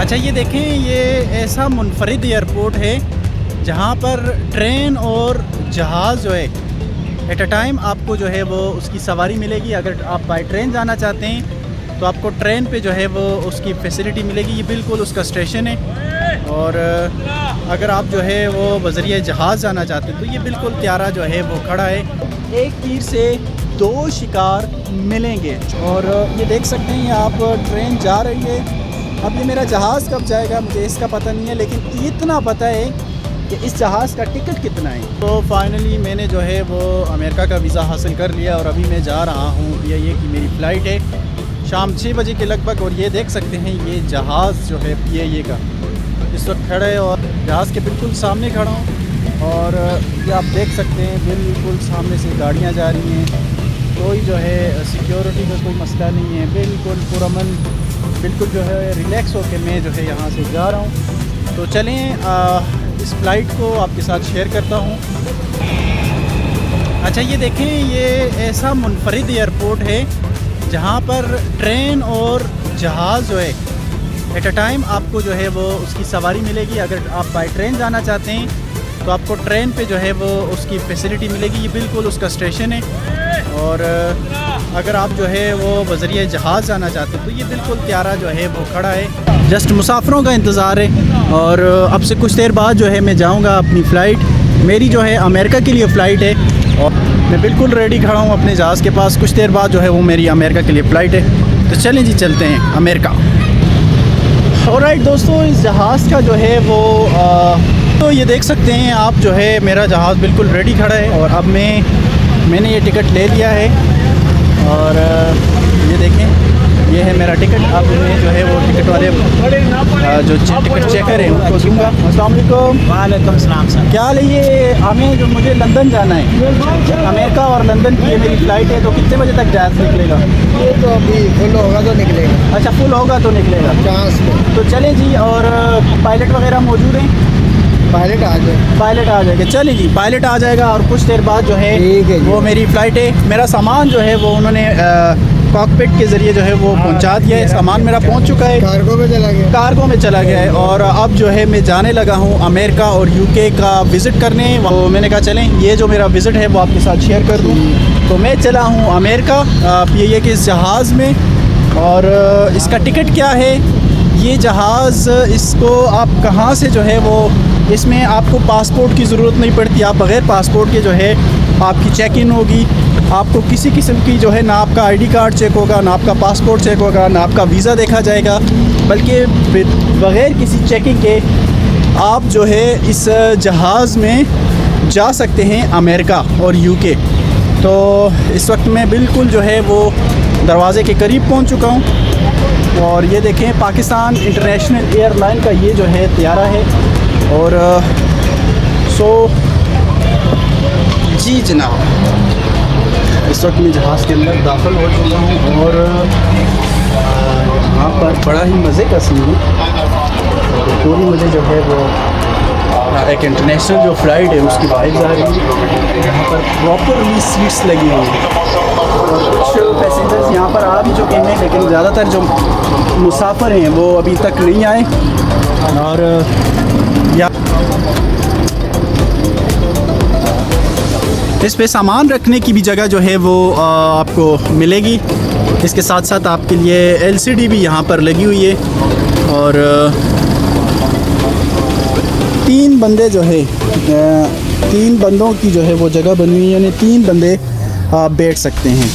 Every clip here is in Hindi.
अच्छा ये देखें, ये ऐसा मुनफरिद एयरपोर्ट है जहाँ पर ट्रेन और जहाज़ जो है एट अ टाइम आपको जो है वो उसकी सवारी मिलेगी। अगर आप बाय ट्रेन जाना चाहते हैं तो आपको ट्रेन पे जो है वो उसकी फैसिलिटी मिलेगी। ये बिल्कुल उसका स्टेशन है। और अगर आप जो है वो बज़रिया जहाज़ जाना चाहते हैं तो ये बिल्कुल त्यारा जो है वो खड़ा है। एक तीर से दो शिकार मिलेंगे। और ये देख सकते हैं आप ट्रेन जा रही है। अब ये मेरा जहाज़ कब जाएगा मुझे इसका पता नहीं है, लेकिन इतना पता है कि इस जहाज़ का टिकट कितना है। तो फाइनली मैंने जो है वो अमेरिका का वीज़ा हासिल कर लिया और अभी मैं जा रहा हूँ। PIA की मेरी फ़्लाइट है शाम 6 बजे के लगभग। और ये देख सकते हैं ये जहाज़ जो है PIA का इस वक्त खड़ा है और जहाज़ के बिल्कुल सामने खड़ा हूँ। और ये आप देख सकते हैं बिल्कुल सामने से गाड़ियाँ जा रही हैं। कोई जो है सिक्योरिटी का कोई मसला नहीं है। बिल्कुल पुरअमन बिल्कुल जो है रिलैक्स होकर मैं जो है यहाँ से जा रहा हूँ। तो चलें इस फ़्लाइट को आपके साथ शेयर करता हूँ। अच्छा ये देखें, ये ऐसा मुनफरिद एयरपोर्ट है जहाँ पर ट्रेन और जहाज़ जो है एट अ टाइम आपको जो है वो उसकी सवारी मिलेगी। अगर आप बाय ट्रेन जाना चाहते हैं तो आपको ट्रेन पे जो है वो उसकी फैसिलिटी मिलेगी। ये बिल्कुल उसका स्टेशन है। और अगर आप जो है वो बज़रिया जहाज़ जाना चाहते हैं तो ये बिल्कुल त्यारा जो है वो खड़ा है। जस्ट मुसाफिरों का इंतज़ार है। और अब से कुछ देर बाद जो है मैं जाऊंगा अपनी फ़्लाइट। मेरी जो है अमेरिका के लिए फ़्लाइट है और मैं बिल्कुल रेडी खड़ा हूँ अपने जहाज़ के पास। कुछ देर बाद जो है वो मेरी अमेरिका के लिए फ़्लाइट है। तो चलें जी चलते हैं अमेरिका। ऑलराइट दोस्तों, इस जहाज़ का जो है वो तो ये देख सकते हैं आप जो है मेरा जहाज़ बिल्कुल रेडी खड़ा है। और अब मैंने ये टिकट ले लिया है। और ये देखें ये है मेरा टिकट। अब मैं जो है वो टिकट वाले जो टिकट चेकर है उनको दूँगा। अस्सलाम वालेकुम। वालेकुम सलाम सर। क्या हाल है? ये हमें जो मुझे लंदन जाना है, अमेरिका और लंदन की ये मेरी फ़्लाइट है। तो कितने बजे तक जहाज़ निकलेगा? ये तो अभी फुल होगा तो निकलेगा। अच्छा फुल होगा तो निकलेगा। चांस तो चलें जी। और पायलट वगैरह मौजूद हैं? पायलट आ जाए। पायलट आ जाएगा। चलिए जी पायलट आ जाएगा और कुछ देर बाद जो है ठीक है जी। वो मेरी फ़्लाइट है। मेरा सामान जो है वो उन्होंने कॉकपिट के ज़रिए जो है वो पहुंचा दिया है। सामान मेरा पहुंच चुका है, कार्गो में चला गया। कार्गो में चला गया है। और अब जो है मैं जाने लगा हूँ अमेरिका और UK का विज़िट करने। वो मैंने कहा चलें ये जो मेरा विज़िट है वो आपके साथ शेयर कर दूँ। तो मैं चला हूँ अमेरिका PIA के इस जहाज़ में। और इसका टिकट क्या है, ये जहाज़ इसको आप कहाँ से जो है वो, इसमें आपको पासपोर्ट की ज़रूरत नहीं पड़ती। आप बग़ैर पासपोर्ट के जो है आपकी चेक इन होगी। आपको किसी किस्म की जो है ना आपका ID कार्ड चेक होगा, ना आपका पासपोर्ट चेक होगा, ना आपका वीज़ा देखा जाएगा, बल्कि बग़ैर किसी चेकिंग के आप जो है इस जहाज़ में जा सकते हैं अमेरिका और UK। तो इस वक्त मैं बिल्कुल जो है वो दरवाज़े के करीब पहुंच चुका हूं। और ये देखें पाकिस्तान इंटरनेशनल एयरलाइन का ये जो है त्यारा है। और जी जनाब इस वक्त मैं जहाज़ के अंदर दाखिल हो चुका हूँ। और यहाँ पर बड़ा ही मज़े का सीन है। पूरी मुझे जो है वो एक इंटरनेशनल जो फ़्लाइट है उसकी वाइब्स आ रही है। यहाँ पर प्रॉपरली सीट्स लगी हुई हैं। और कुछ पैसेंजर्स यहाँ पर आ भी चुके हैं, लेकिन ज़्यादातर जो मुसाफिर हैं वो अभी तक नहीं आए। और इस पे सामान रखने की भी जगह जो है वो आपको मिलेगी। इसके साथ साथ आपके लिए LCD भी यहाँ पर लगी हुई है। और 3 बंदे जो है 3 बंदों की जो है वो जगह बनी हुई है, यानी 3 बंदे आप बैठ सकते हैं।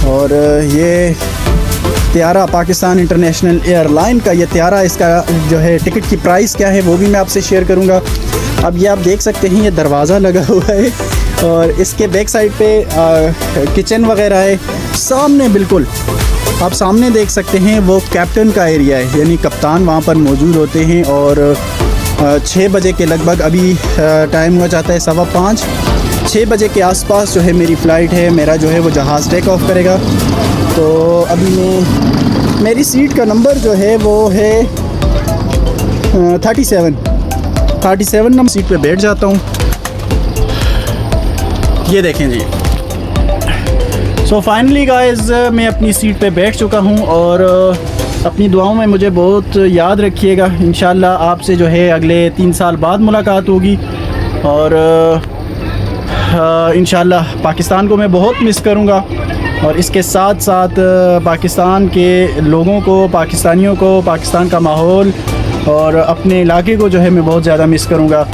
और ये त्यारा पाकिस्तान इंटरनेशनल एयरलाइन का ये त्यारा, इसका जो है टिकट की प्राइस क्या है वो भी मैं आपसे शेयर करूँगा। अब ये आप देख सकते हैं ये दरवाज़ा लगा हुआ है और इसके बैक साइड पे किचन वगैरह है। सामने बिल्कुल आप सामने देख सकते हैं वो कैप्टन का एरिया है, यानी कप्तान वहाँ पर मौजूद होते हैं। और 6 बजे के लगभग अभी टाइम हुआ जाता है 5:15। 6 बजे के आसपास जो है मेरी फ़्लाइट है। मेरा जो है वो जहाज़ टेक ऑफ करेगा। तो अभी मेरी सीट का नंबर जो है वो है 37 नंबर सीट पे बैठ जाता हूँ। ये देखें जी। सो फाइनली गाइस मैं अपनी सीट पे बैठ चुका हूँ। और अपनी दुआओं में मुझे बहुत याद रखिएगा। इंशाल्लाह आपसे जो है अगले 3 साल बाद मुलाकात होगी और इंशाल्लाह पाकिस्तान को मैं बहुत मिस करूँगा और इसके साथ साथ पाकिस्तान के लोगों को, पाकिस्तानियों को, पाकिस्तान का माहौल और अपने इलाके को जो है मैं बहुत ज़्यादा मिस करूँगा।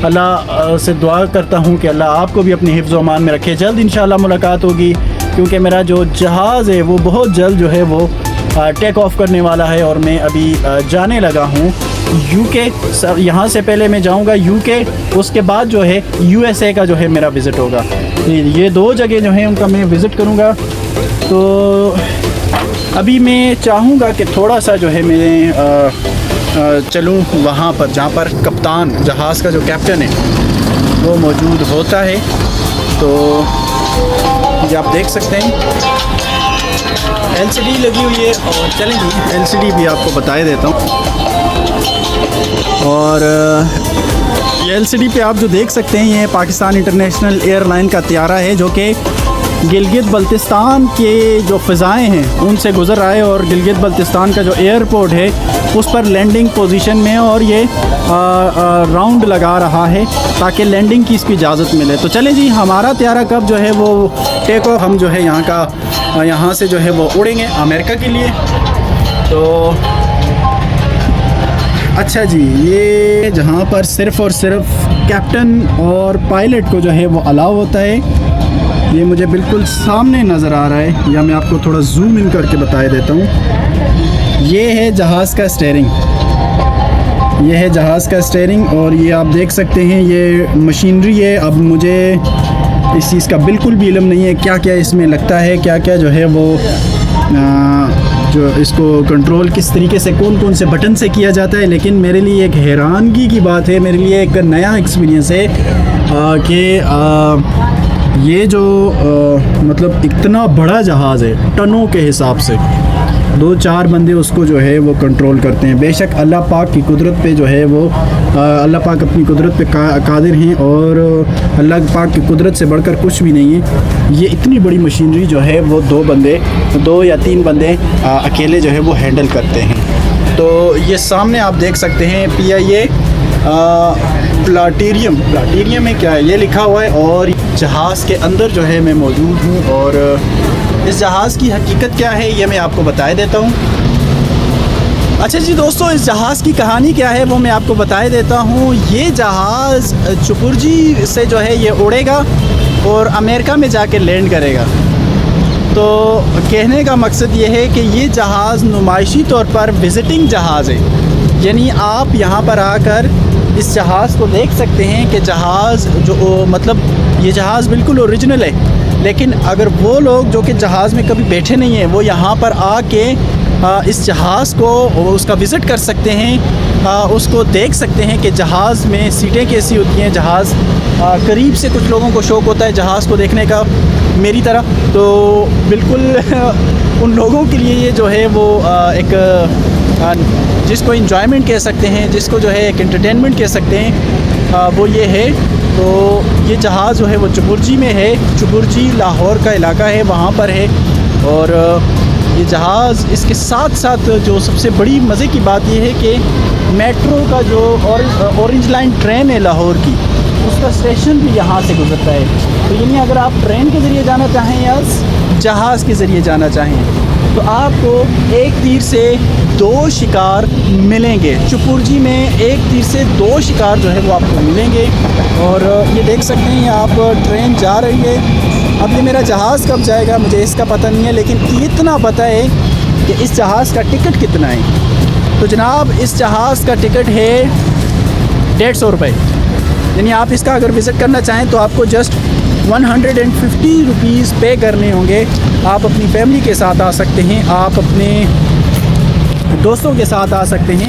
अल्लाह से दुआ करता हूँ कि अल्लाह आपको भी अपने हिफ्ज़ व अमान में रखे। जल्द इंशाल्लाह मुलाकात होगी क्योंकि मेरा जो जहाज़ है वो बहुत जल्द जो है वो टेक ऑफ करने वाला है और मैं अभी जाने लगा हूँ यूके। यहाँ से पहले मैं जाऊँगा यूके, उसके बाद जो है यूएसए का जो है मेरा विज़िट होगा। ये 2 जगह जो हैं उनका मैं विज़िट करूँगा। तो अभी मैं चाहूँगा कि थोड़ा सा जो है मैं चलूँ वहाँ पर जहाँ पर कप्तान, जहाज़ का जो कैप्टन है वो मौजूद होता है। तो ये आप देख सकते हैं LCD लगी हुई है और चलेंगी LCD भी आपको बताए देता हूँ। और ये LCD पे आप जो देख सकते हैं ये पाकिस्तान इंटरनेशनल एयरलाइन का त्यारा है जो कि गिलगित बल्तिस्तान के जो फ़िज़ाएँ हैं उनसे गुज़र रहा है और गिलगित बल्तिस्तान का जो एयरपोर्ट है उस पर लैंडिंग पोजीशन में और ये राउंड लगा रहा है ताकि लैंडिंग की इसकी इजाज़त मिले। तो चलें जी, हमारा त्यारा कब जो है वो टेक ऑफ, हम जो है यहाँ से जो है वो उड़ेंगे अमेरिका के लिए। तो अच्छा जी, ये जहाँ पर सिर्फ़ और सिर्फ कैप्टन और पायलट को जो है वो अलाउ होता है, ये मुझे बिल्कुल सामने नज़र आ रहा है या मैं आपको थोड़ा जूम इन करके बताए देता हूँ। ये है जहाज़ का स्टीयरिंग, ये है जहाज़ का स्टीयरिंग और ये आप देख सकते हैं ये मशीनरी है। अब मुझे इस चीज़ का बिल्कुल भी इल्म नहीं है क्या क्या इसमें लगता है, क्या क्या जो है वो जो इसको कंट्रोल किस तरीके से, कौन कौन से बटन से किया जाता है। लेकिन मेरे लिए एक हैरानगी की बात है, मेरे लिए एक नया एक्सपीरियंस है कि ये जो मतलब इतना बड़ा जहाज़ है टनों के हिसाब से, 2-4 बंदे उसको जो है वो कंट्रोल करते हैं। बेशक अल्लाह पाक की कुदरत पे जो है वो अल्लाह पाक अपनी कुदरत पे कादिर हैं और अल्लाह पाक की कुदरत से बढ़कर कुछ भी नहीं है। ये इतनी बड़ी मशीनरी जो है वो 2 या 3 बंदे अकेले जो है वो हैंडल करते हैं। तो ये सामने आप देख सकते हैं PIA प्लाटीरियम में क्या है ये लिखा हुआ है और जहाज़ के अंदर जो है मैं मौजूद हूँ और इस जहाज़ की हकीकत क्या है ये मैं आपको बताए देता हूँ। अच्छा जी दोस्तों, इस जहाज़ की कहानी क्या है वो मैं आपको बताए देता हूँ। ये जहाज़ चुपुरजी से जो है ये उड़ेगा और अमेरिका में जाके लैंड करेगा। तो कहने का मकसद ये है कि ये जहाज़ नुमाइशी तौर पर विज़िटिंग जहाज़ है, यानी आप यहाँ पर आकर इस जहाज़ को देख सकते हैं कि जहाज़ जो मतलब ये जहाज़ बिल्कुल ओरिजिनल है। लेकिन अगर वो लोग जो कि जहाज़ में कभी बैठे नहीं हैं वो यहाँ पर आके इस जहाज़ को उसका विज़िट कर सकते हैं, उसको देख सकते हैं कि जहाज़ में सीटें कैसी होती हैं। जहाज़ करीब से कुछ लोगों को शौक़ होता है जहाज़ को देखने का, मेरी तरह। तो बिल्कुल उन लोगों के लिए ये जो है वो एक जिसको इंजॉयमेंट कह सकते हैं, जिसको जो है एक एंटरटेनमेंट कह सकते हैं, वो ये है। तो ये जहाज़ जो है वो चुपुरजी में है, चुपुरजी लाहौर का इलाका है, वहाँ पर है। और ये जहाज़ इसके साथ साथ जो सबसे बड़ी मज़े की बात ये है कि मेट्रो का जो ऑरेंज लाइन ट्रेन है लाहौर की, उसका स्टेशन भी यहाँ से गुजरता है। तो यानी अगर आप ट्रेन के ज़रिए जाना चाहें या जहाज़ के ज़रिए जाना चाहें तो आपको एक तीर से 2 शिकार मिलेंगे। चुपुरजी में एक तीर से 2 शिकार जो है वो आपको मिलेंगे। और ये देख सकते हैं आप ट्रेन जा रही है। अब ये मेरा जहाज़ कब जाएगा मुझे इसका पता नहीं है, लेकिन इतना पता है कि इस जहाज़ का टिकट कितना है। तो जनाब, इस जहाज़ का टिकट है 150 रुपये। यानी आप इसका अगर विज़िट करना चाहें तो आपको जस्ट 150 रुपीज़ पे करने होंगे। आप अपनी फैमिली के साथ आ सकते हैं, आप अपने दोस्तों के साथ आ सकते हैं,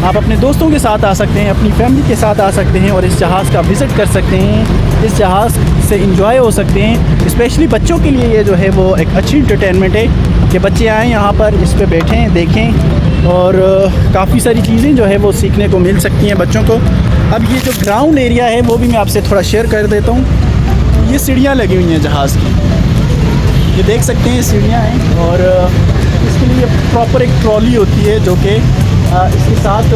आप अपने दोस्तों के साथ आ सकते हैं, अपनी फैमिली के साथ आ सकते हैं और इस जहाज़ का विज़िट कर सकते हैं, इस जहाज़ से इंजॉय हो सकते हैं। स्पेशली बच्चों के लिए ये जो है वो एक अच्छी इंटरटेनमेंट है कि बच्चे आएँ यहाँ पर, इस पर बैठें, देखें और काफ़ी सारी चीज़ें जो है वो सीखने को मिल सकती हैं बच्चों को। अब ये जो ग्राउंड एरिया है वो भी मैं आपसे थोड़ा शेयर कर देता हूँ। ये सीढ़ियाँ लगी हुई हैं जहाज़ की, ये देख सकते हैं सीढ़ियाँ हैं और इसके लिए प्रॉपर एक ट्रॉली होती है जो कि इसके साथ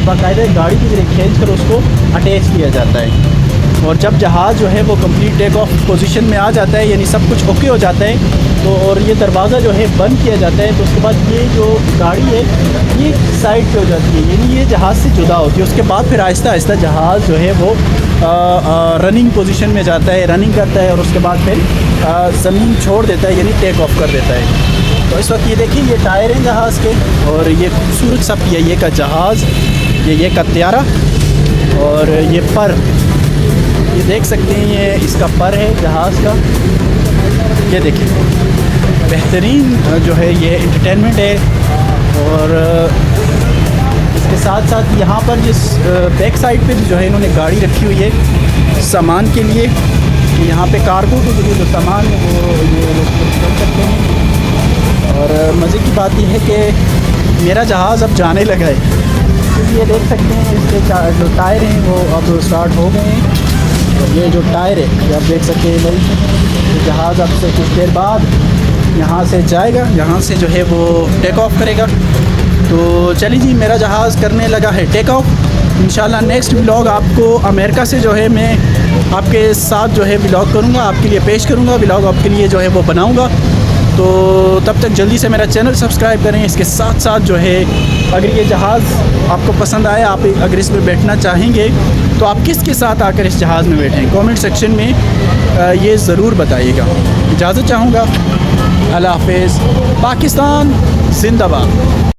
बाकायदा गाड़ी की तरह खींच कर उसको अटैच किया जाता है। और जब जहाज़ जो है वो कंप्लीट टेक ऑफ पोजीशन में आ जाता है, यानी सब कुछ ओके हो जाता है, तो और ये दरवाज़ा जो है बंद किया जाता है, तो उसके बाद ये जो गाड़ी है ये साइड पे हो जाती है, यानी ये जहाज़ से जुदा होती है। उसके बाद फिर आहिस्ता आहिस्ता जहाज़ जो है वो रनिंग पोजीशन में जाता है, रनिंग करता है और उसके बाद फिर ज़मीन छोड़ देता है, यानी टेक ऑफ कर देता है। तो इस वक्त ये देखिए ये टायर हैं जहाज़ के, और ये खूबसूरत सा ये का जहाज़, ये का त्यारा, और ये पर, ये देख सकते हैं ये इसका पर है जहाज़ का। ये देखिए बेहतरीन जो है ये एंटरटेनमेंट है। और इसके साथ साथ यहाँ पर जिस बैक साइड पे जो है इन्होंने गाड़ी रखी हुई है सामान के लिए, यहाँ पे कार्गो के लिए जो सामान है वो ये लोग चल सकते हैं। और मज़े की बात यह है कि मेरा जहाज़ अब जाने लगा है, क्योंकि ये देख सकते हैं इसके जो टायर हैं वो अब स्टार्ट हो गए हैं। और ये जो टायर है ये आप देख सकते हैं भाई, जहाज़ अब से कुछ देर बाद यहाँ से जाएगा, यहाँ से जो है वो टेक ऑफ करेगा। तो चलिए जी, मेरा जहाज़ करने लगा है टेक ऑफ। इंशाल्लाह नेक्स्ट व्लॉग आपको अमेरिका से जो है मैं आपके साथ जो है व्लॉग करूँगा, आपके लिए पेश करूँगा, व्लॉग आपके लिए जो है वो बनाऊँगा। तो तब तक जल्दी से मेरा चैनल सब्सक्राइब करें। इसके साथ साथ जो है अगर ये जहाज़ आपको पसंद आया, आप अगर इसमें बैठना चाहेंगे तो आप किसके साथ आकर इस जहाज़ में बैठें, कमेंट सेक्शन में ये ज़रूर बताइएगा। इजाज़त चाहूँगा। अल्लाह हाफ़िज़। पाकिस्तान ज़िंदाबाद।